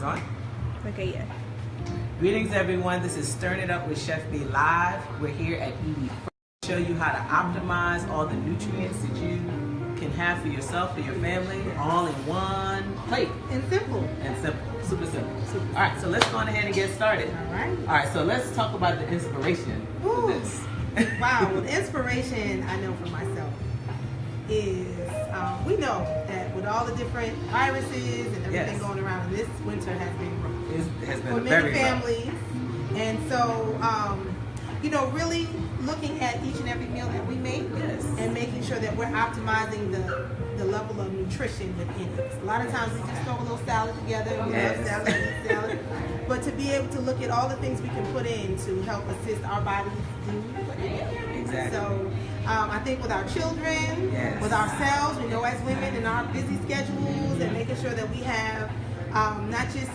on? Okay, yeah. Greetings, everyone. This is Stirring It Up with Chef Beee Live. We're here at Eating Fresh to show you how to optimize all the nutrients that you can have for yourself, for your family, all in one plate. And simple. And simple. Super simple. All right, so let's go on ahead and get started. All right, so let's talk about the inspiration for this. Wow, well, the inspiration I know for myself is we know that with all the different viruses and everything going around, this winter has been rough. It has been for many families. And so, you know, really looking at each and every meal that we make and making sure that we're optimizing the level of nutrition within it. A lot of times we just throw a little salad together, we love salad, eat salad. But to be able to look at all the things we can put in to help assist our bodies do what they need. Exactly. So I think with our children, with ourselves, we know as women in our busy schedules and making sure that we have not just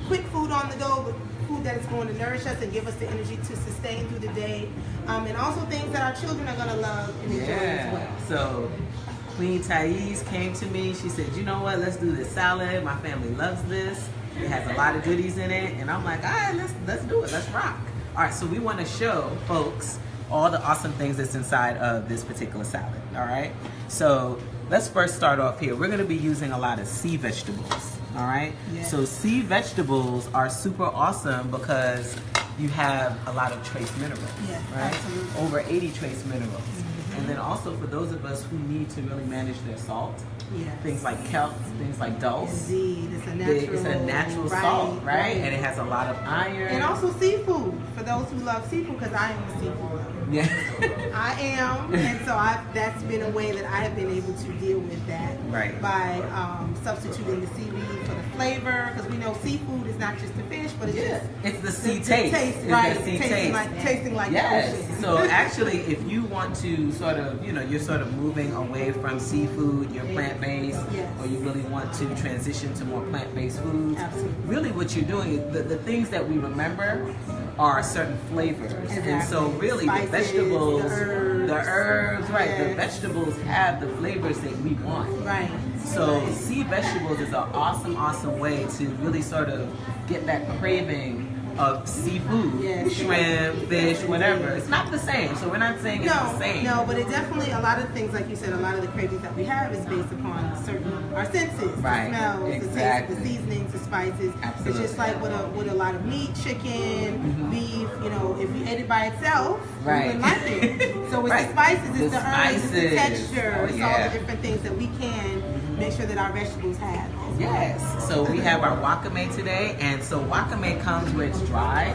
quick food on the go, but food that is going to nourish us and give us the energy to sustain through the day. And also things that our children are going to love and enjoy as well. So Queen Taese came to me. She said, you know what, let's do this salad. My family loves this. It has a lot of goodies in it. And I'm like, all right, let's do it. Let's rock. All right, so we want to show folks all the awesome things that's inside of this particular salad. All right, so let's first start off here. We're going to be using a lot of sea vegetables. All right, so sea vegetables are super awesome because you have a lot of trace minerals, right? Absolutely. Over 80 trace minerals. And then also for those of us who need to really manage their salt, things like kelp, things like dulse. Indeed, it's a natural salt, right? And it has a lot of iron. And also seafood, for those who love seafood, because I am a seafood lover. Yeah. I am, and so that's been a way that I have been able to deal with that by substituting the seaweed for the flavor, because we know seafood is not just the fish, but it's the sea taste. Tasting like the ocean. So actually, if you want to sort of, you're sort of moving away from seafood, you're plant-based, or you really want to transition to more plant-based foods, really what you're doing is the things that we remember are certain flavors. And so really the vegetables, the herbs, the vegetables have the flavors that we want. So sea vegetables is an awesome way to really sort of get that craving of seafood, shrimp, fish, whatever. It's not the same, so we're not saying it's the same. No, but it definitely, a lot of things, like you said, a lot of the cravings that we have is based upon our senses, the smells, the taste, the seasonings, the spices. Absolutely. It's just like with a lot of meat, chicken, beef, if we ate it by itself, we wouldn't like it. So with the spices, it's the herbs, it's the texture, it's all the different things that we can make sure that our vegetables have. Yes, so we have our wakame today, and so wakame comes where it's dry,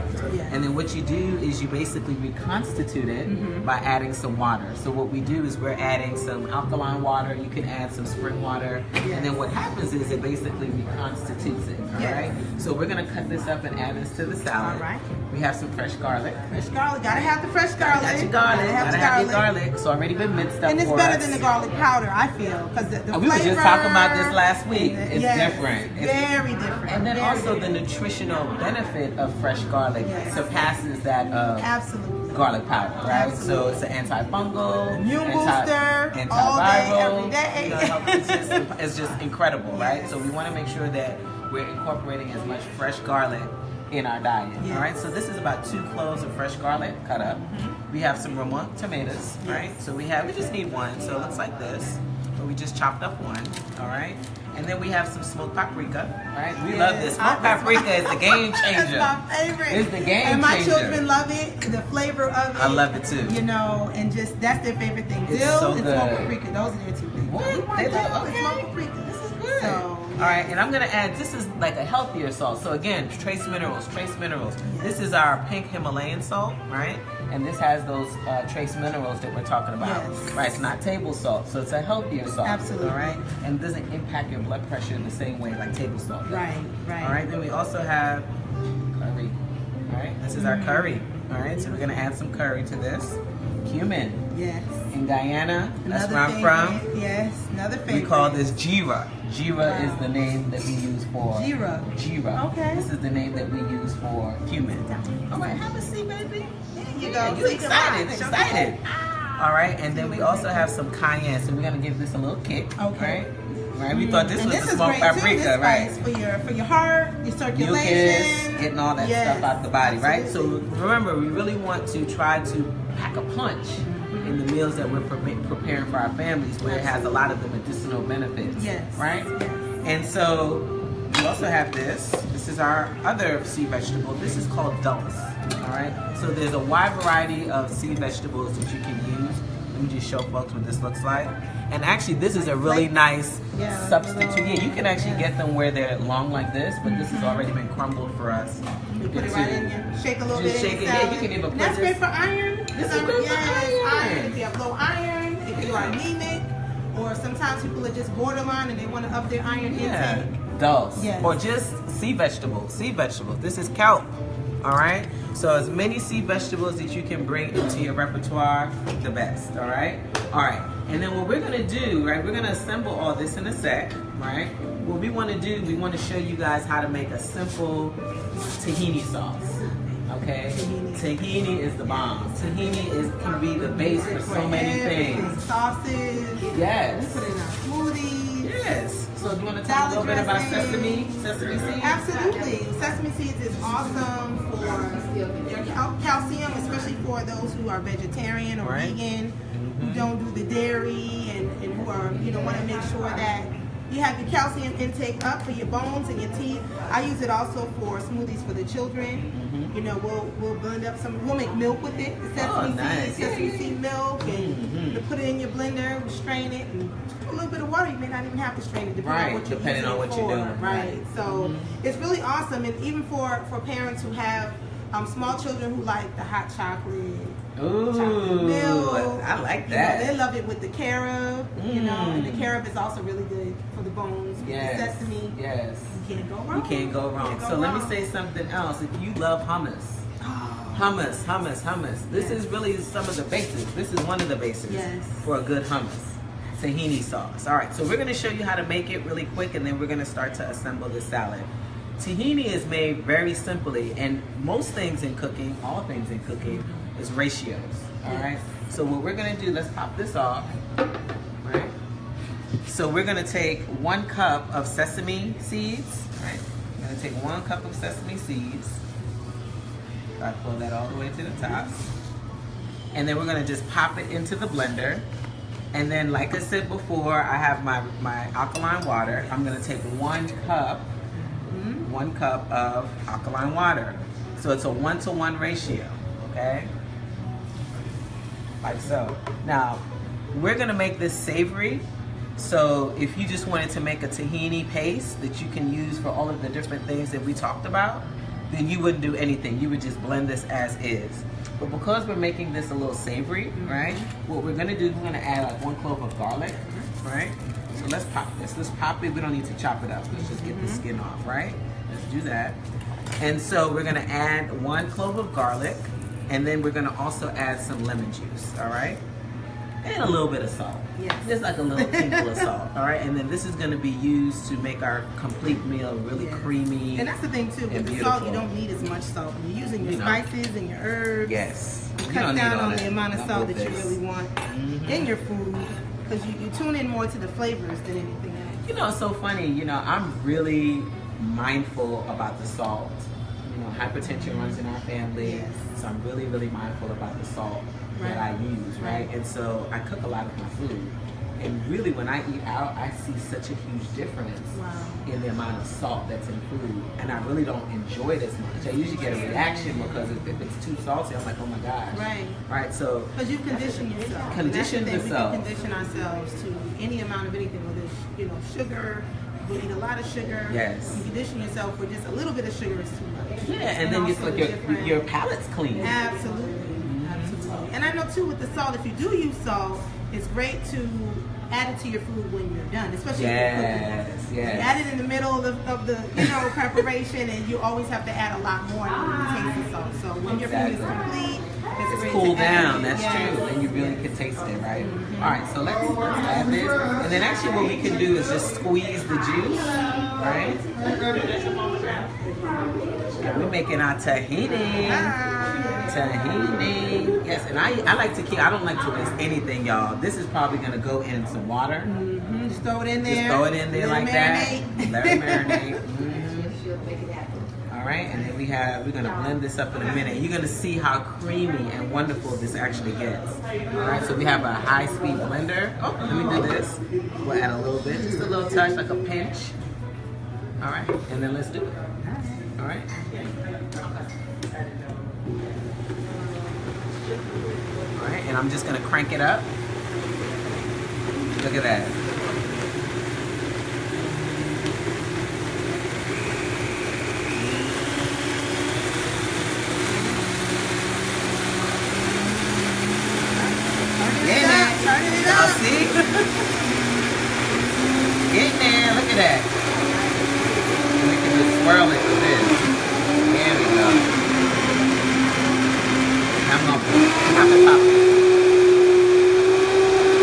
and then what you do is you basically reconstitute it by adding some water. So what we do is we're adding some alkaline water, you can add some spring water, and then what happens is it basically reconstitutes it, all right? So we're going to cut this up and add this to the salad. All right. We have some fresh garlic. Fresh garlic, gotta have the fresh garlic. Got your garlic, gotta have your garlic. It's already been minced up and it's better than the garlic powder, I feel, because the we were just talking about this last week. It's different. It's very different. And then also the nutritional benefit of fresh garlic surpasses that of garlic powder, right? So it's an antifungal, immune booster, antiviral, all day, every day. It's just incredible, right? So we want to make sure that we're incorporating as much fresh garlic in our diet, all right? So this is about 2 cloves of fresh garlic cut up. We have some Roma tomatoes, right? So we just need one, so it looks like this. But we just chopped up one, all right? And then we have some smoked paprika, right? We love this. Smoked paprika is the game changer. That's my favorite. It's the game changer. And my children love it, the flavor of it. I love it too. And just, that's their favorite thing. It's Dill so and good. Smoked paprika, those are their 2 things. What? They love smoked paprika. This is good. So, all right, and I'm gonna add, this is like a healthier salt. So again, trace minerals. This is our pink Himalayan salt, right? And this has those trace minerals that we're talking about, right? It's not table salt, so it's a healthier salt. Absolutely. All right, and it doesn't impact your blood pressure in the same way like table salt does. Right. All right, then we also have curry. All right, this is our curry. All right, so we're gonna add some curry to this. Cumin. Yes. In Guyana, that's where I'm from. Yes, another favorite. We call this Jira. Jira is the name that we use for Jira. Okay. This is the name that we use for cumin. All right, have a seat, baby. There you go. You're excited. All right, and then we also have some cayenne, so we're gonna give this a little kick. Okay. Right? right? We thought this and was this the smoked is great paprika, too, right? For your heart, your circulation, mucus, getting all that stuff out the body, right? So remember, we really want to try to pack a punch in the meals that we're preparing for our families, where it has a lot of the medicinal benefits, right? Yes. And so we also have this. This is our other sea vegetable. This is called dulse, all right? So there's a wide variety of sea vegetables that you can use. Let me just show folks what this looks like. And actually, this is a really nice substitute. Yeah, you can actually get them where they're long like this, but this has already been crumbled for us. You put it right in there. Shake a little bit. Just shake it. Yeah, you can even put this. That's great for iron. This is great for iron. If you have low iron, if you are anemic, or sometimes people are just borderline and they want to up their iron intake. Dulse. Or just sea vegetables. Sea vegetables. This is kelp. All right. So as many sea vegetables that you can bring into your repertoire, the best. All right. All right. And then what we're gonna do, right? We're gonna assemble all this in a sec, right? What we want to do, we want to show you guys how to make a simple tahini sauce. Okay. Tahini is the bomb. Tahini can be the base for so many things. Sauces. Yes. We put it in our smoothies. Yes. So do you want to talk a little bit about sesame seeds? Absolutely. Sesame seeds is awesome for your calcium, especially for those who are vegetarian or vegan, who don't do the dairy and who are, want to make sure that you have your calcium intake up for your bones and your teeth. I use it also for smoothies for the children. We'll blend up we'll make milk with it. The sesame seed milk, and you put it in your blender, we strain it, and a little bit of water. You may not even have to strain it, depending on what you're doing. Right. So it's really awesome, and even for parents who have small children who like the hot chocolate. Chocolate milk. I like that. They love it with the carob, and the carob is also really good for the bones. Yes. With the sesame. Yes. You can't go wrong. You can't go wrong. So let me say something else. If you love hummus, hummus. This is really some of the basics. This is one of the basics for a good hummus. Tahini sauce. All right, so we're going to show you how to make it really quick, and then we're going to start to assemble the salad. Tahini is made very simply, and most things in cooking, all things in cooking, is ratios. All right. So what we're going to do, let's pop this off. Right. So we're going to take 1 cup of sesame seeds. Right. We're going to take 1 cup of sesame seeds. I pull that all the way to the top, and then we're going to just pop it into the blender. And then, like I said before, I have my alkaline water. I'm going to take 1 cup. 1 cup of alkaline water. So it's a 1-to-1 ratio, okay? Like so. Now, we're gonna make this savory. So if you just wanted to make a tahini paste that you can use for all of the different things that we talked about, then you wouldn't do anything. You would just blend this as is. But because we're making this a little savory, right? What we're gonna do, we're gonna add like 1 clove of garlic, right? So let's pop this. Let's pop it. We don't need to chop it up. Let's just get the skin off, right? Let's do that. And so we're gonna add 1 clove of garlic, and then we're gonna also add some lemon juice, all right? And a little bit of salt. Yes. Just like a little tinkle of salt, all right? And then this is gonna be used to make our complete meal really creamy. And that's the thing too, with the salt, you don't need as much salt. You're using your spices and your herbs. Yes. You cut down on the amount of salt that you really want in your food, because you tune in more to the flavors than anything else. It's so funny, I'm really mindful about the salt. Hypertension runs in our family, so I'm really, really mindful about the salt that I use, right? And so I cook a lot of my food, and really when I eat out, I see such a huge difference in the amount of salt that's in food, and I really don't enjoy it as much. I usually get a reaction because if it's too salty, I'm like, oh my gosh. Right, so. Because you condition yourself. Condition yourself. We can condition ourselves to any amount of anything, whether it's, sugar. We eat a lot of sugar. Yes. You condition yourself with just a little bit of sugar is too much. Yeah, and then your palate's clean. Absolutely. And I know too with the salt, if you do use salt, it's great to add it to your food when you're done, especially if you're cooking. You add it in the middle of the preparation, and you always have to add a lot more when you taste the salt. So when your food is complete, it's cool down. That's true. Then you really can taste it, right? All right, so let's add this, and then actually what we can do is just squeeze the juice, right? And we're making our tahini. Tahini. Yes, and I like to keep. I don't like to waste anything, y'all. This is probably gonna go in some water. You just throw it in there. Just throw it in there like that. Let it marinate. All right, and then we're gonna blend this up in a minute. You're gonna see how creamy and wonderful this actually gets. All right, so we have a high-speed blender. Oh, let me do this. We'll add a little bit, just a little touch, like a pinch. All right, and then let's do it. All right. All right, and I'm just gonna crank it up. Look at that. Turning it up. See? Getting there. Look at that. And we can just swirl it with this. There we go. I'm going to pop it.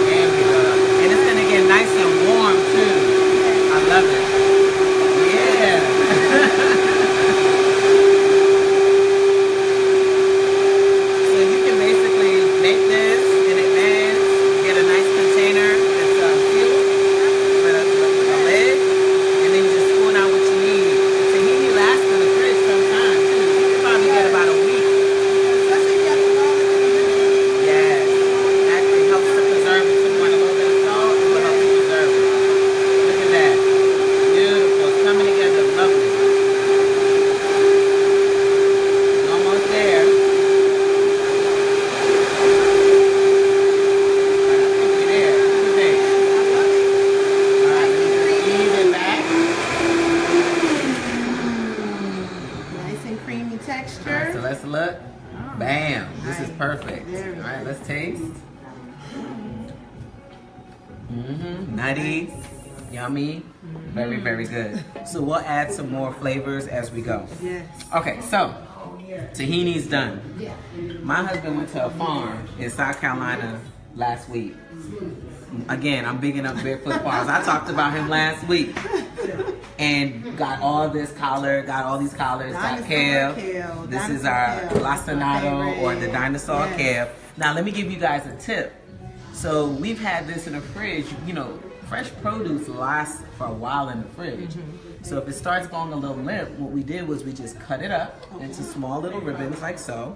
There we go. And it's going to get nice and warm too. I love it. Yeah. So you can basically make this in advance. Get a nice container that's sealed with a lid, and then you just spoon out what you need. Tahini lasts in the fridge sometimes too. You can probably get about a week. Yes, actually helps to preserve it. So you want a little bit of salt, it will help to preserve it. Look at that, beautiful. It's coming together, lovely. Almost there. Texture. So let's look. Bam. This is perfect. All right, let's taste. Nutty. Yummy. Very, very good. So we'll add some more flavors as we go. Yes. Okay, so tahini's done. My husband went to a farm in South Carolina last week. Again, I'm bigging up Barefoot Farms. I talked about him last week. And got all this collar, got all these collars, got kale. This is our lacinato or the dinosaur kale. Now let me give you guys a tip. So we've had this in the fridge. You know, fresh produce lasts for a while in the fridge. So if it starts going a little limp, what we did was we just cut it up into small little ribbons like so.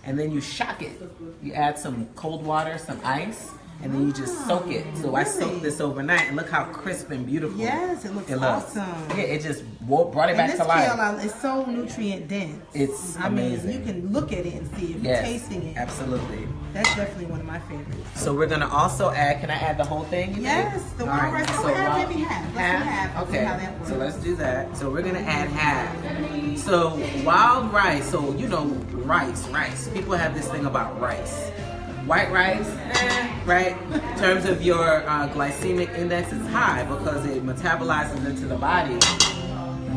And then you shock it. You add some cold water, some ice, and then you just soak it. So I soaked this overnight, and look how crisp and beautiful. Yes, it looks awesome. Yeah, it just brought it back to life. And this kale is so nutrient dense. It's amazing. I mean, you can look at it and see if you're tasting it. Absolutely. That's definitely one of my favorites. So we're gonna also add. Can I add the whole thing? Yes, the wild rice. So maybe half. Let's do half. Okay. How that works. So let's do that. So we're gonna add half. So wild rice. So you know, rice. People have this thing about rice. White rice, right? In terms of your glycemic index, it's high because it metabolizes into the body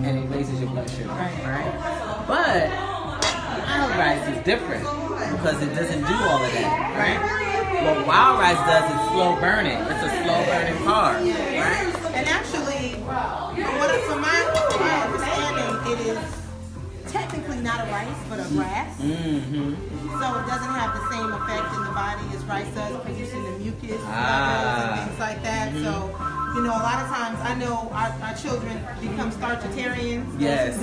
and it raises your blood sugar, right? But wild rice is different because it doesn't do all of that, right? What wild rice does is slow burning. It's a slow burning carb, right? And actually, from my understanding, it is technically not a rice, but a grass. So it doesn't have the same effect in the body as rice does, producing the mucus levels and things like that. So, you know, a lot of times I know our children become starchitarians. Yes.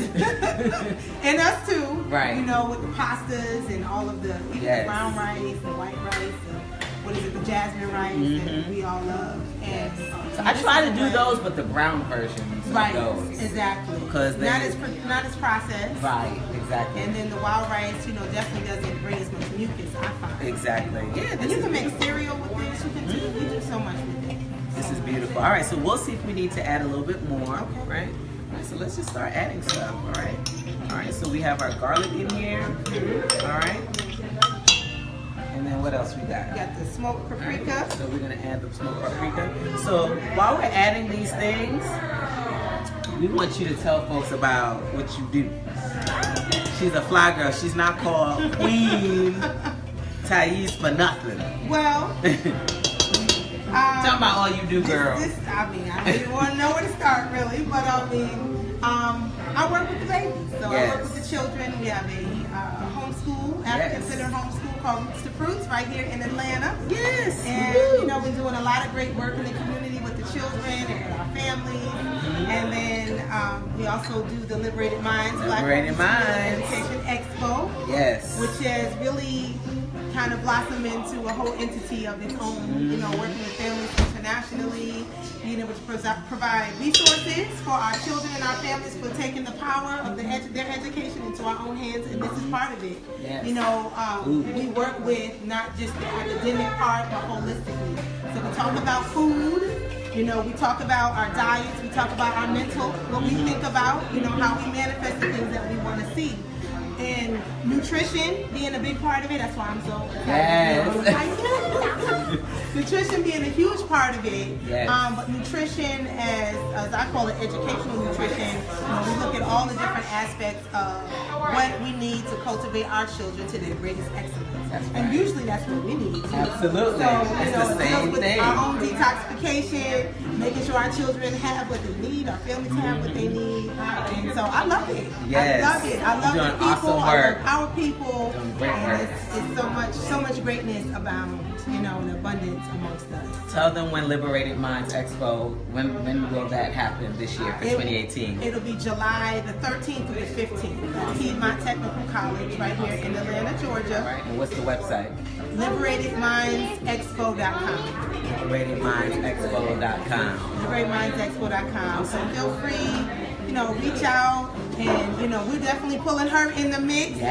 And us too. Right. You know, with the pastas and all of the brown rice, the white rice, the jasmine rice that we all love. And so I try to do those, but the brown versions of those. Exactly. Because not as processed. Right, exactly. And then the wild rice, you know, definitely doesn't bring as much mucus, I find. Exactly. Yeah. And you can make cereal with this. You can do so much with it. This is beautiful. All right, so we'll see if we need to add a little bit more, right? All right, so let's just start adding stuff, all right? All right, so we have our garlic in here, all right? And then what else we got? We got the smoked paprika. Right, so we're gonna add the smoked paprika. So while we're adding these things, we want you to tell folks about what you do. She's a fly girl. She's not called Queen Taese for nothing. Well, tell about all you do, girl. I mean, I don't even want to know where to start, really. But I mean, I work with the babies. So I work with the children. We have a homeschool, African-centered homeschool called Roots to Fruits right here in Atlanta. Yes. And, Woo. you know, we're doing a lot of great work in the community with the children and with our families. And then we also do the Liberated Minds Liberated Minds Education Expo. Yes. Which has really kind of blossomed into a whole entity of its own, you know, working with families internationally, being able to provide resources for our children and our families for taking the power of their education into our own hands, and this is part of it. Yes. You know, we work with not just the academic part, but holistically. So we talk about food, you know, we talk about our diets, we talk about our mental, what we think about, you know, how we manifest the things that we want to see. And nutrition being a big part of it, that's why I'm so excited. Yes. Nutrition being a huge part of it. Yes. But nutrition as I call it, educational nutrition, you know, we look at all the different aspects of what we need to cultivate our children to their greatest excellence. That's right. And usually that's what we need. Absolutely. So, It's the same with thing. our own detoxification, making sure our children have what they need, our families have what they need. And so I love it. Yes. I love it. I love You're the doing people. awesome I work. love our people. Doing great and work. it's so much greatness abound, you know, and abundance amongst us. Tell them when Liberated Minds Expo, when will that happen this year for 2018? It'll be July the 13th through the 15th at Piedmont Technical College right here in Atlanta, Georgia. All right. And what's the website? LiberatedMindsExpo.com. LiberatedMindsExpo.com. LiberatedMindsExpo.com. So feel free, you know, reach out, and you know, we're definitely pulling her in the mix this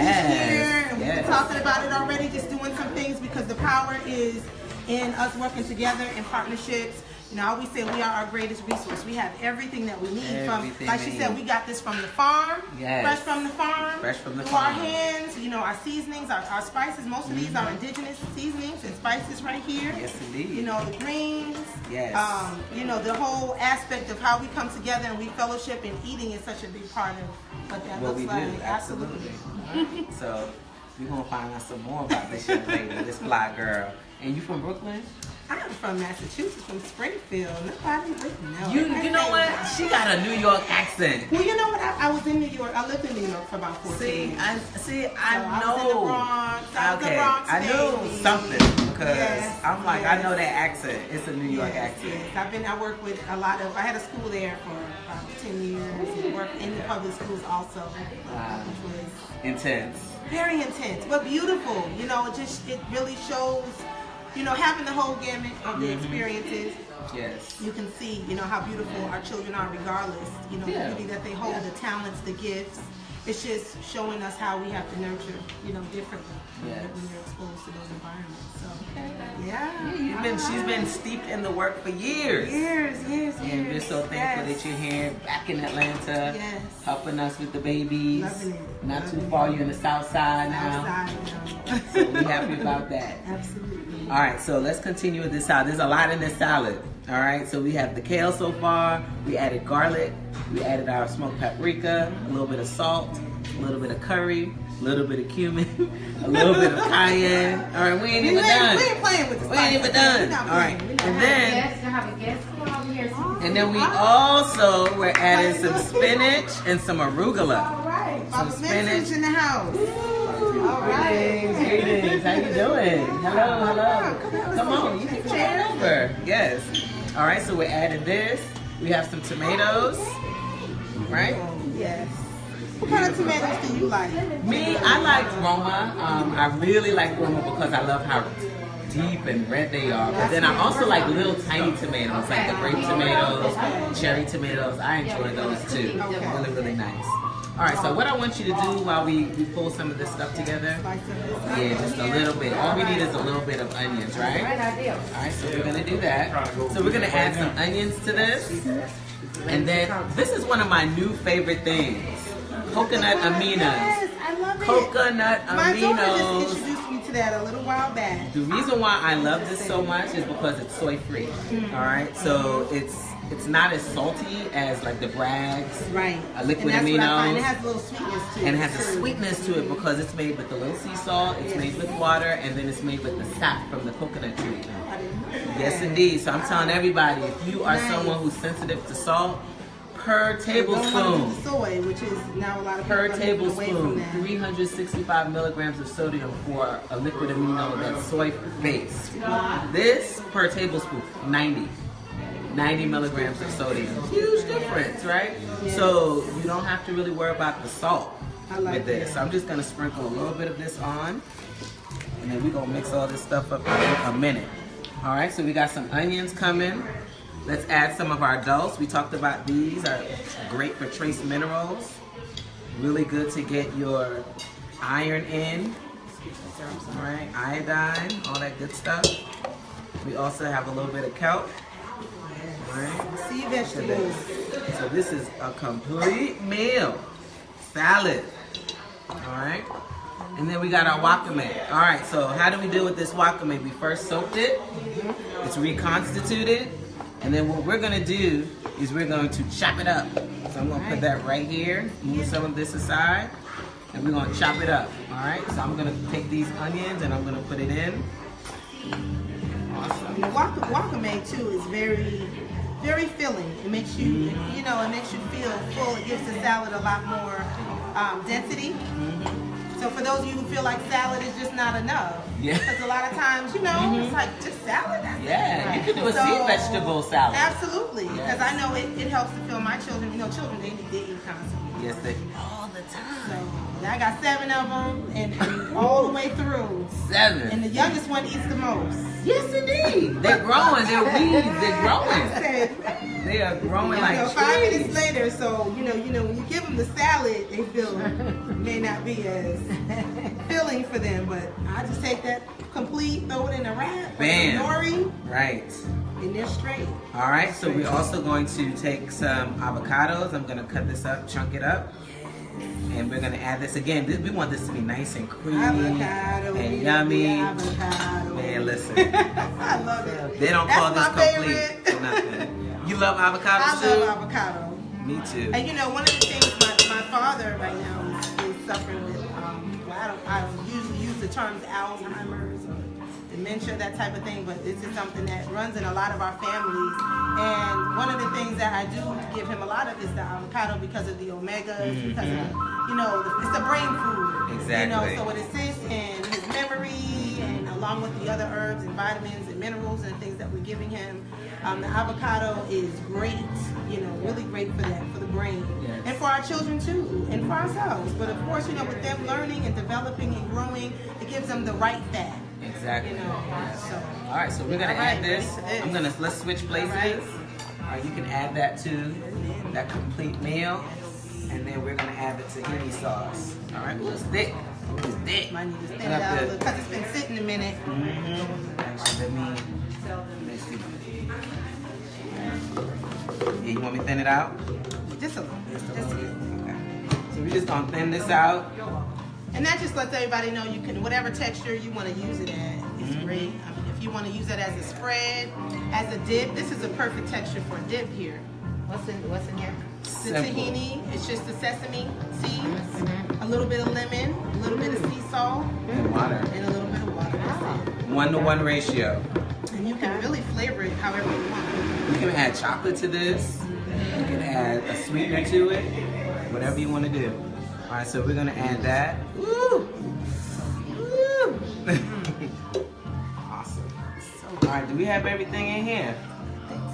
year, and we've been talking about it already, just doing some things because the power is in us working together in partnerships. You know, I always say we are our greatest resource. We have everything that we need Everything like she said, we got this from the farm, fresh from the farm, fresh from the through farm. our hands. You know, our seasonings, our spices. Most of these are indigenous seasonings and spices right here. Yes, indeed. You know, the greens. Yes. You know, the whole aspect of how we come together and we fellowship, and eating is such a big part of what that looks like. Do. Absolutely. All right. So we're gonna find out some more about this young lady, this fly girl. And you from Brooklyn? I'm from Massachusetts, from Springfield. Nobody would know. You know what? She got a New York accent. Well, you know what? I was in New York. I lived in New York for about 14 years. I know. I was in the Bronx. I knew something because Yes, I'm like, yes. I know that accent. It's a New York accent. Yes. I worked with a lot of, I had a school there for about 10 years and worked in the public schools also, Wow. which was Intense. very intense, but beautiful. You know, it really shows, you know, having the whole gamut of the experiences. Yes. You can see, you know, how beautiful our children are regardless, you know, the beauty that they hold, the talents, the gifts. It's just showing us how we have to nurture, you know, differently when you're exposed to those environments. So, She's been steeped in the work for years. And we're so thankful that you're here back in Atlanta, helping us with the babies. Loving it. Not too far, you're in the south side now. So we're happy about that. Absolutely. All right, so let's continue with this salad. There's a lot in this salad. All right, so we have the kale so far. We added garlic. We added our smoked paprika, a little bit of salt, a little bit of curry, a little bit of cumin, a little bit of cayenne. All right, we ain't even done. We ain't playing with this. We ain't even done. All right, and then we also were adding some spinach and some arugula. All right, Some spinach in the house. All right. Greetings. How you doing? Hello. Come on, you can come on over. Yes. All right, so we're adding this. We have some tomatoes, right? Yes. What kind of tomatoes do you like? Me, I like Roma. I really like Roma because I love how deep and red they are. But then I also like little tiny tomatoes, like the grape tomatoes, cherry tomatoes. I enjoy those too. Really, really nice. All right, so what I want you to do while we pull some of this stuff together, just a little bit. All we need is a little bit of onions, right? All right, so we're gonna do that. So we're gonna add some onions to this. And then, this is one of my new favorite things. Coconut Aminos. Yes, I love it. Coconut My daughter just Aminos. introduced me to that a little while back. The reason why I love this so much is because it's soy free. All right, so it's not as salty as like the Bragg's liquid and that's what I find. aminos. It has a little sweetness to it. And it has a sweetness to it because it's made with the little sea salt, it's made with water, and then it's made with the sap from the coconut tree. Yes, indeed. So I'm telling everybody, if you are someone who's sensitive to salt, per tablespoon. The soy, which is now a lot of people Per are moving away from tablespoon, that. 365 milligrams of sodium for a liquid amino that's soy based. This per tablespoon, 90 milligrams of sodium. Huge difference, right? Yeah. So you don't have to really worry about the salt with this. that. So I'm just gonna sprinkle a little bit of this on, and then we're gonna mix all this stuff up in a minute. All right, so we got some onions coming. Let's add some of our dulse. We talked about these are great for trace minerals. Really good to get your iron in. All right, iodine, all that good stuff. We also have a little bit of kelp. All right. Sea vegetables. So this is a complete meal. Salad. All right. And then we got our wakame. All right, so how do we do with this wakame? We first soaked it. It's reconstituted. And then what we're gonna do is we're going to chop it up. So I'm gonna put that right here, move some of this aside, and we're gonna chop it up. All right, so I'm gonna take these onions and I'm gonna put it in. Awesome. And the wakame too is very, very filling. It makes you, you know, it makes you feel full. It gives the salad a lot more density. So for those of you who feel like salad is just not enough, because a lot of times, you know, it's like just salad. That's You can do a sea vegetable salad. Absolutely, because I know it helps to fill my children. You know, children they eat constantly. Yes, they all the time. So I got 7 of them, and all the way through. 7. And the youngest one eats the most. Yes, indeed. They're growing. They're weeds. They're growing. They are growing like trees. 5 minutes later, so you know, when you give them the salad, they feel may not be as filling for them. But I just take that complete, throw it in a wrap, Bam. nori, Right. and they're straight. All right. So we're also going to take some avocados. I'm going to cut this up, chunk it up. And we're gonna add this again. We want this to be nice and creamy and yummy. Avocado. Man, listen. I love it. They don't That's call this my complete favorite. for nothing. You love avocados too? I love avocado. Me too. And you know, one of the things my father right now is suffering with. Well, I don't usually use the terms Alzheimer's or dementia, that type of thing, but this is something that runs in a lot of our families. And one of the things that I do give him a lot of is the avocado because of the omegas, because of the, you know, it's a brain food. Exactly. You know, so it assists in his memory and along with the other herbs and vitamins and minerals and things that we're giving him. The avocado is great, you know, really great for that, for the brain. Yes. And for our children too, and for ourselves. But of course, you know, with them learning and developing and growing, it gives them the right fat. Exactly. You know, so. All right, so we're gonna add this. Let's switch places. Right. All right, you can add that to that complete meal, and then we're gonna add the tahini sauce. All right, ooh, it's thick. It's thick. Might need to thin it out a little because it's been sitting a minute. Actually, let's see. Yeah, you want me to thin it out? Just a little bit. Just a little. Okay. So we're just gonna thin this out. And that just lets everybody know you can, whatever texture you want to use it at, it's great. I mean, if you want to use it as a spread, as a dip, this is a perfect texture for a dip here. What's in here? The Simple. tahini, it's just the sesame seeds, a little bit of lemon, a little bit of sea salt, And water. and a little bit of water. That's it. 1-to-1 ratio. And you can really flavor it however you want. You can add chocolate to this. You can add a sweetener to it. Whatever you want to do. All right, so we're gonna add that. Woo! Woo! Awesome. All right, do we have everything in here?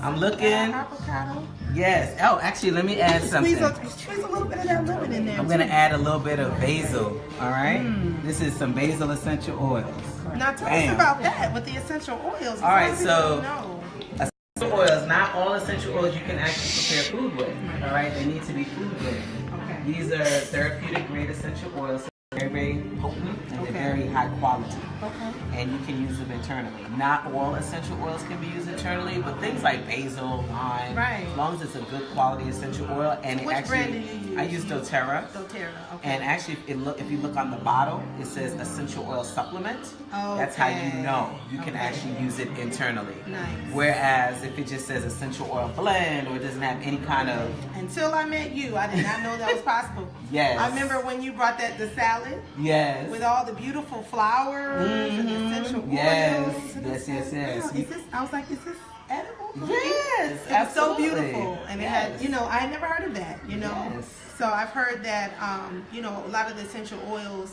I'm looking. Avocado. Yes. Oh, actually, let me add something. Squeeze a little bit of that lemon in there. I'm gonna add a little bit of basil. All right. This is some basil essential oils. Now tell us about that with the essential oils. All right, so know. essential oils. Not all essential oils you can actually prepare food with. All right, they need to be food grade. Okay. These are therapeutic grade essential oils. Very, very potent and they're very high quality. Okay. And you can use them internally. Not all essential oils can be used internally, but things like basil, lime, Right. as long as it's a good quality essential oil. And Which actually, brand do you use? I use doTERRA. doTERRA, okay. And actually, if you look on the bottle, it says essential oil supplement. That's how you know you can actually use it internally. Nice. Whereas if it just says essential oil blend or it doesn't have any kind of... Until I met you, I did not know that was possible. Yes. I remember when you brought the salad Yes. with all the beautiful flowers and the essential oils. Yes. And I Yes, said, yes, yes. wow, I was like, is this edible? Yes, it's so absolutely. beautiful, and it had, you know, I had never heard of that, you know. Yes. So I've heard that, you know, a lot of the essential oils,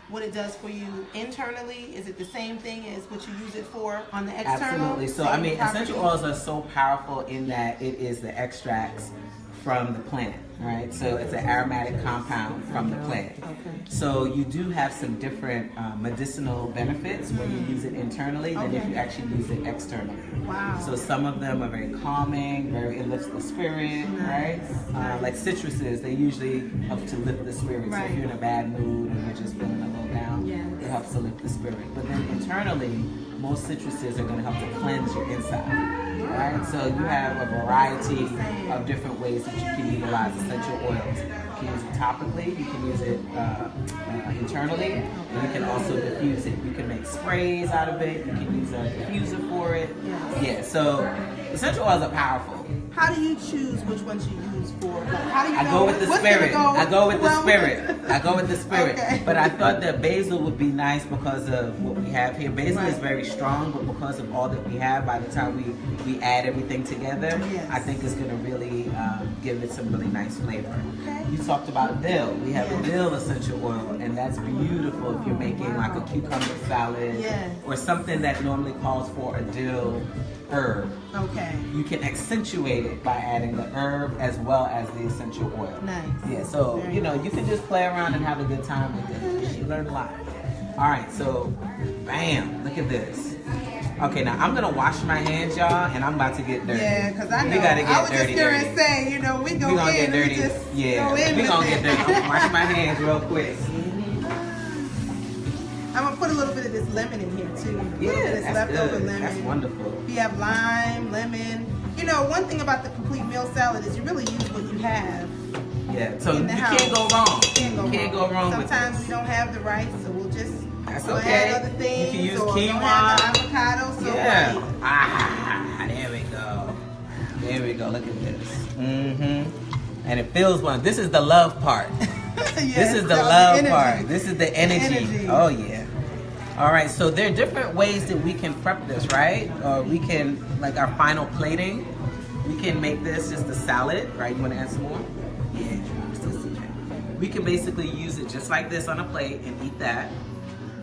what it does for you internally, is it the same thing as what you use it for on the external? Absolutely. So I mean, essential oils are so powerful in that it is the extracts from the plant, right? So it's an aromatic compound from the plant. Okay. So you do have some different medicinal benefits when you use it internally than if you actually use it externally. Wow. So some of them are very calming, it lifts the spirit, right? Like citruses, they usually help to lift the spirit. So if you're in a bad mood and you're just feeling a little down, it helps to lift the spirit. But then internally, most citruses are going to help to cleanse your inside. Right? So you have a variety of different ways that you can utilize essential oils. You can use it topically, you can use it internally, and you can also diffuse it. You can make sprays out of it, you can use a diffuser for it. Yeah, so essential oils are powerful. How do you choose which ones you use for? Like, how do you I know go with the what's spirit. gonna go I go with the well spirit. I go with the spirit. Okay. But I thought that basil would be nice because of what we have here. Basil is very strong, but because of all that we have, by the time we add everything together, I think it's going to really give it some really nice flavor. Okay. You talked about dill. We have a dill essential oil, and that's beautiful if you're making like a cucumber salad or something that normally calls for a dill herb. Okay. You can accentuate it by adding the herb as well as the essential oil. Nice. Yeah, so you know, you can just play around and have a good time with it. You learn a lot. All right, so bam, look at this. Okay, now I'm gonna wash my hands, y'all, and I'm about to get dirty. Yeah, because I know. We gotta get I was dirty, just going to say, you know, we gonna in, get dirty. we just Yeah, go in we with gonna it. get dirty. I'm gonna wash my hands real quick. I'm going to put a little bit of this lemon in here, too. A little bit of this that's leftover good. lemon. That's wonderful. If you have lime, lemon. You know, one thing about the complete meal salad is you really use what you have. Yeah, so in you the house. can't go wrong. You can't go wrong with this. Sometimes we don't have the rice, so we'll just okay. add other things. You can use or quinoa. Don't have the avocado, so there we go. There we go. Look at this. And it feels one. This is the love part. This is the love part. This is the energy. Oh yeah. All right. So there are different ways that we can prep this, right? Or we can, like our final plating, we can make this just a salad, right? You want to add some more? Yeah. We can basically use it just like this on a plate and eat that.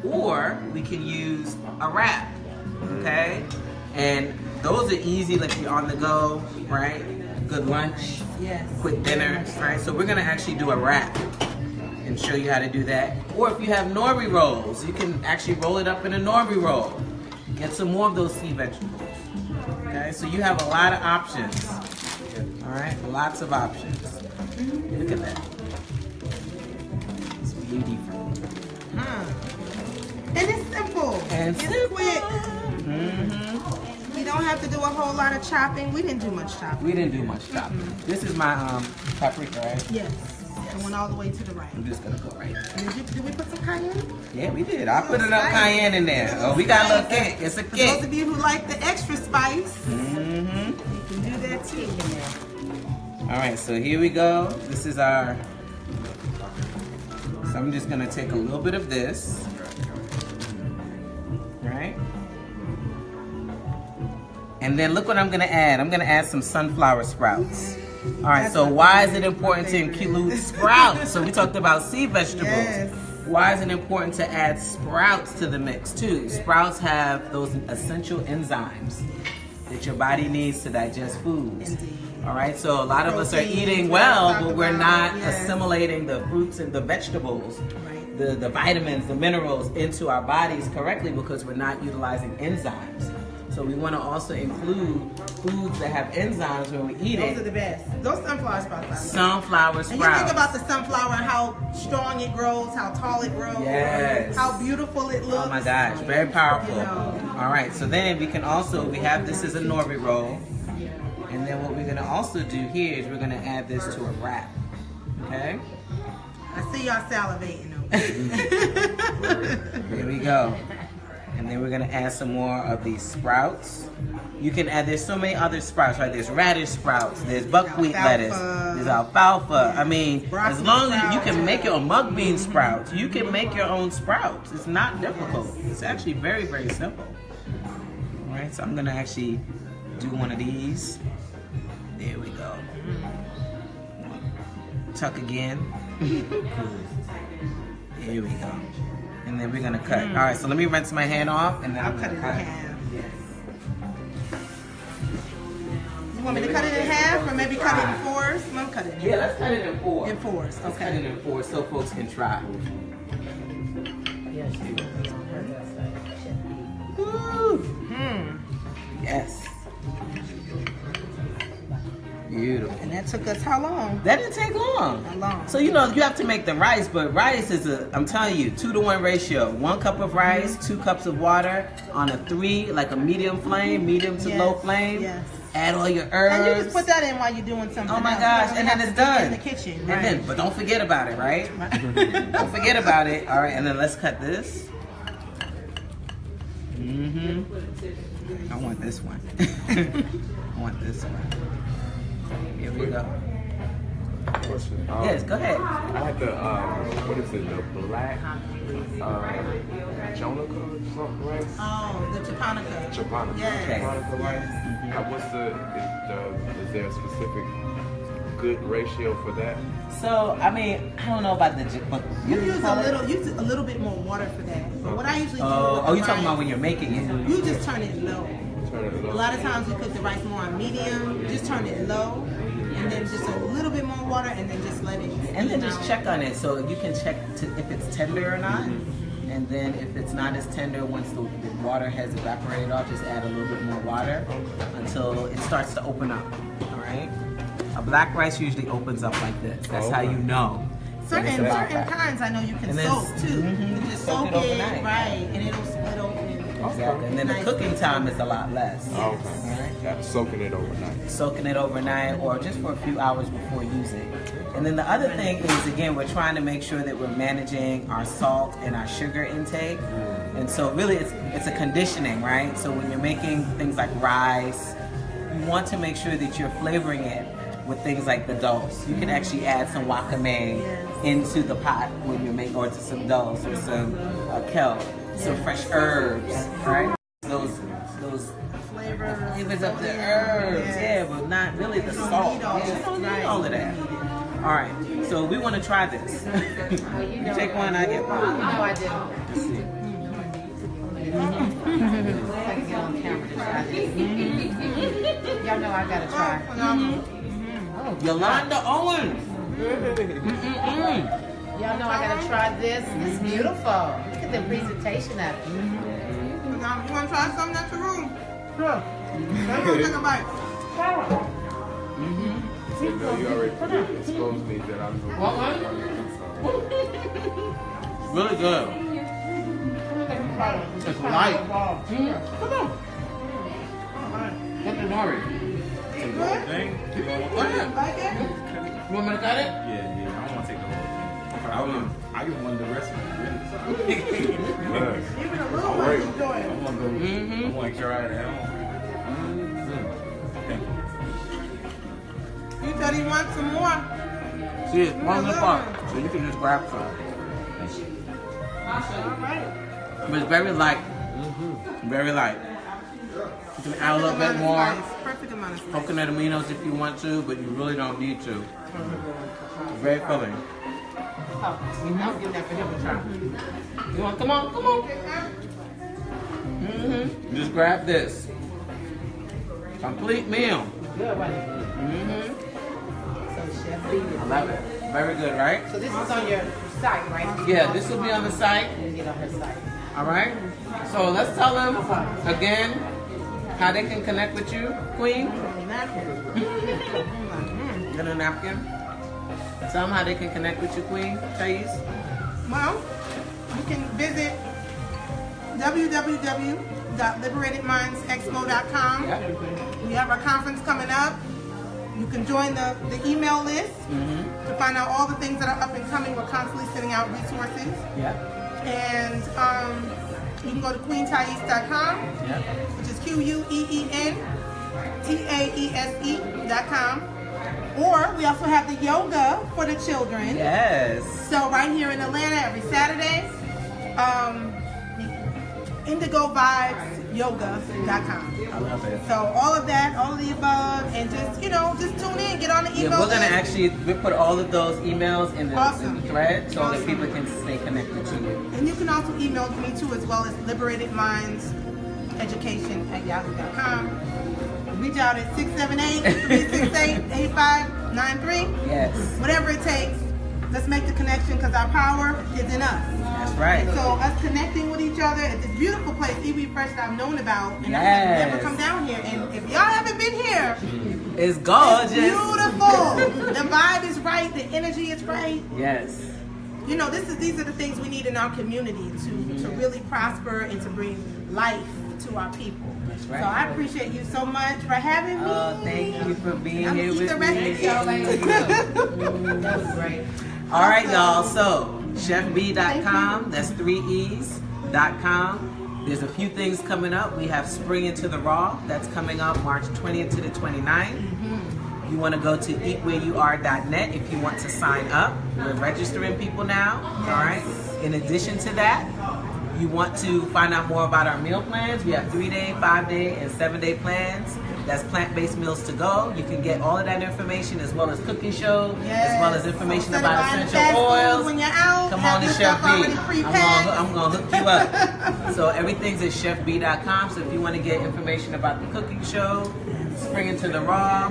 Or we can use a wrap, okay? And those are easy, like you're on the go, right? Good lunch, quick dinner, right? So we're gonna actually do a wrap and show you how to do that. Or if you have nori rolls, you can actually roll it up in a nori roll. Get some more of those sea vegetables, okay? So you have a lot of options, all right? Lots of options. Look at that. It's beautiful. And it's simple. And it's quick. You don't have to do a whole lot of chopping. We didn't do much chopping. We didn't do much chopping. This is my paprika, right? Yes. It went all the way to the right. I'm just gonna go right there. Did we put some cayenne? Yeah, we did. I put enough cayenne in there. Oh, we got a little kick. It's a For kick. those of you who like the extra spice, you can do that too. All right, so here we go. This is our. So I'm just gonna take a little bit of this. Right? And then look what I'm gonna add. I'm gonna add some sunflower sprouts. All right, so why is it important to include sprouts? So we talked about sea vegetables. Yes. Why is it important to add sprouts to the mix too? Sprouts have those essential enzymes that your body needs to digest foods. Indeed. All right, so a lot of us are eating well, but we're not assimilating the fruits and the vegetables, the vitamins, the minerals into our bodies correctly because we're not utilizing enzymes. So we want to also include foods that have enzymes when we eat it. Those are the best. Those sunflower sprouts. Sunflower sprouts. And you think about the sunflower and how strong it grows, how tall it grows, how beautiful it looks. Oh my gosh, very powerful. You know. All right, so then we can also, we have this as a nori roll. And then what we're gonna also do here is we're gonna add this to a wrap, okay? I see y'all salivating. Here we go. And then we're gonna add some more of these sprouts. You can add, there's so many other sprouts, right? There's radish sprouts, there's buckwheat lettuce, there's alfalfa. I mean, as long as you can make your own mung bean sprouts, you can make your own sprouts. It's not difficult. It's actually very, very simple. All right, so I'm gonna actually do one of these. There we go. Tuck again. Here we go. And then we're gonna cut. All right, so let me rinse my hand off, and then I'll cut it in half. You want me to cut it in half, or maybe cut it in fours? I'm gonna cut it in. Yeah, let's cut it in fours. In fours, Let's cut it okay. in fours so folks can try. Woo. Yes. Beautiful. And that took us how long? That didn't take long. How long? So you have to make the rice, but rice is I'm telling you, 2-to-1 ratio. 1 cup of rice, 2 cups of water on a 3, like a medium flame, medium to low flame. Yes. Add all your herbs. And you just put that in while you're doing something. Oh my else. gosh, You and don't then have it's to do it done. in the kitchen, And right? then, but don't forget about it, right? Don't forget about it. All right, and then let's cut this. I want this one. I want this one. Here we go. Question. Yes, go ahead. I had the what is it? The black Jonica or something rice. Oh, the japonica. Japonica. Yes. Okay. Japonica rice. What's is there a specific good ratio for that? So, I mean, I don't know about but You use a little bit more water for that. But what I usually do Oh, with you're the talking about rice, when you're making it. you just turn it low. Turn it A low. lot of times we cook the rice more on medium, just turn it low, and then just a little bit more water, and then just let it. And then just steam check on it so you can check if it's tender or not. And then if it's not as tender, once the water has evaporated off, just add a little bit more water until it starts to open up. All right. A black rice usually opens up like this. That's how you know. Certain kinds I know you can And then soak too. You can just soak soak it it, overnight. right, and it'll split open. Exactly. And then the Nice. cooking time is a lot less. Okay. All right. Yeah, soaking it overnight. Soaking it overnight or just for a few hours before using. And then the other thing is, again, we're trying to make sure that we're managing our salt and our sugar intake. And so really it's a conditioning, right? So when you're making things like rice, you want to make sure that you're flavoring it with things like the dulse. You can actually add some wakame into the pot when you're making, or to some dulse or some kale, some fresh herbs, right? Those flavors of the herbs, yeah, but not really the salt. You don't need all of that. All right, so we want to try this. You take one, I get one. No, I didn't. Let's see. I can get on camera to try this. Y'all know I gotta try. Yolanda Owens. Y'all know I gotta try this. It's beautiful. Look at the presentation of it. Now, you want to try something at the room? Sure. Take a bite. So, you know, you already exposed me that I'm going Really good. It's light. Come on. What's the worry? Thing? Like it? You want me to cut it? Yeah, I don't want to take the whole thing. I just wanted the rest of it, really. Even a little bit, enjoy I it. want to go, I want to try it out. Thank you. You said he wants some more. See, it's one in the pot, so you can just grab some. All right. But it's very light. Very light. You can add a little bit more Perfect amount of spice. coconut aminos if you want to, but you really don't need to. It's very filling. Oh, I'll give that for him to try. You want? Come on. Just grab this. Complete meal. Good, wasn't it? So Chef Beee. I love it. Very good, right? So this is on your site, right? Yeah, this will be on the site. Let me get on her site. All right. So let's tell them again how they can connect with you, Queen. Get a napkin. Tell them how they can connect with you, Queen. Taese. Well, you can visit www.liberatedmindsexpo.com. We have our conference coming up. You can join the email list to find out all the things that are up and coming. We're constantly sending out resources. Yeah. And you can go to queentaese.com, Yeah. which is QUEENTAESE.com. Or we also have the yoga for the children. Yes. So right here in Atlanta every Saturday. IndigoVibesYoga.com. I love it. So all of that, all of the above, and just just tune in, get on the email. Yeah, we're gonna list. we put all of those emails in the, Awesome. in the thread so that Awesome. people can stay connected to you. And you can also email me too, as well as LiberatedMindsEducation@yahoo.com. Reach out at 678-368-8593. Yes, Whatever it takes, let's make the connection because our power is in us. that's right. So us connecting with each other at this beautiful place, Eat Fresh, that I've known about, and I've Yes. never come down here. And if y'all haven't been here, It's gorgeous. it's beautiful. The vibe is right. The energy is right. Yes. These are the things we need in our community to really prosper and to bring life to our people. That's right. So I appreciate you so much for having me. Oh, thank you for being I'm here gonna eat with the rest me. of y'all later. That was great. All right, y'all. So, chefbeee.com. That's 3 E's.com. There's a few things coming up. We have Spring Into the Raw. That's coming up March 20th to the 29th. You want to go to eatwhereyouare.net if you want to sign up. We're registering people now. Yes. All right. In addition to that, you want to find out more about our meal plans. We have 3-day, 5-day, and 7-day plans. That's plant-based meals to go. You can get all of that information as well as cooking show, as well as information So about instead of buying essential fast food oils. when you're out, Come have on to your Chef stuff already Bee. pre-packed. I'm gonna hook you up. So everything's at chefbeee.com. So if you want to get information about the cooking show, Spring Into the Raw,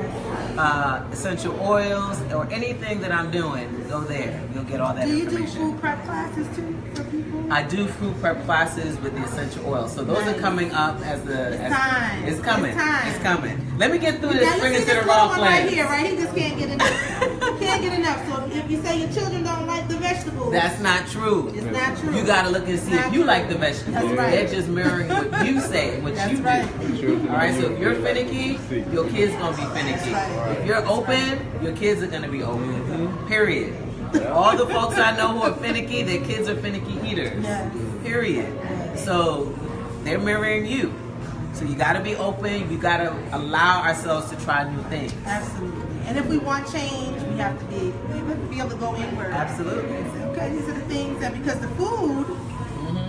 essential oils, or anything that I'm doing, go there. You'll get all that Do you do information. food prep classes too for people? I do food prep classes with the essential oils. So those are coming up as the. It's time. It's coming. It's time. It's coming. Let me get through Now this you Spring see Into the this Raw little one plan. right here, right? He just can't get enough. Can't get enough. So if you say your children don't like the vegetables, That's not true. it's not true. You gotta look and see Not if you true. like the vegetables. That's right. They're just mirroring what you say and what That's you right. do. All right. So if you're finicky, your kids gonna be finicky. That's right. If you're open, your kids are gonna be open. Period. All the folks I know who are finicky, their kids are finicky eaters. Yes. Period. So they're mirroring you. So you gotta be open. You gotta allow ourselves to try new things. Absolutely. And if we want change, we have to be able to go inward. Absolutely. And say, okay, these are the things that, because the food,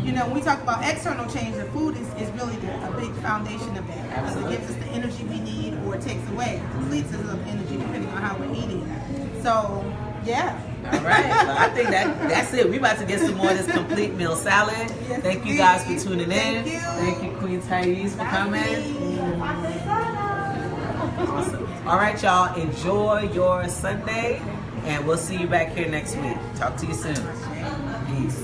when we talk about external change, the food is really a big foundation of that. Because it gives us the energy we need, or it takes away. It depletes us of energy depending on how we're eating. So, yeah. All right. Well, I think that's it. We about to get some more of this complete meal salad. Yes, Thank you guys for tuning in. Thank you. Thank you, Queen Taese, for coming. Awesome. All right, y'all. Enjoy your Sunday, and we'll see you back here next week. Talk to you soon. Peace.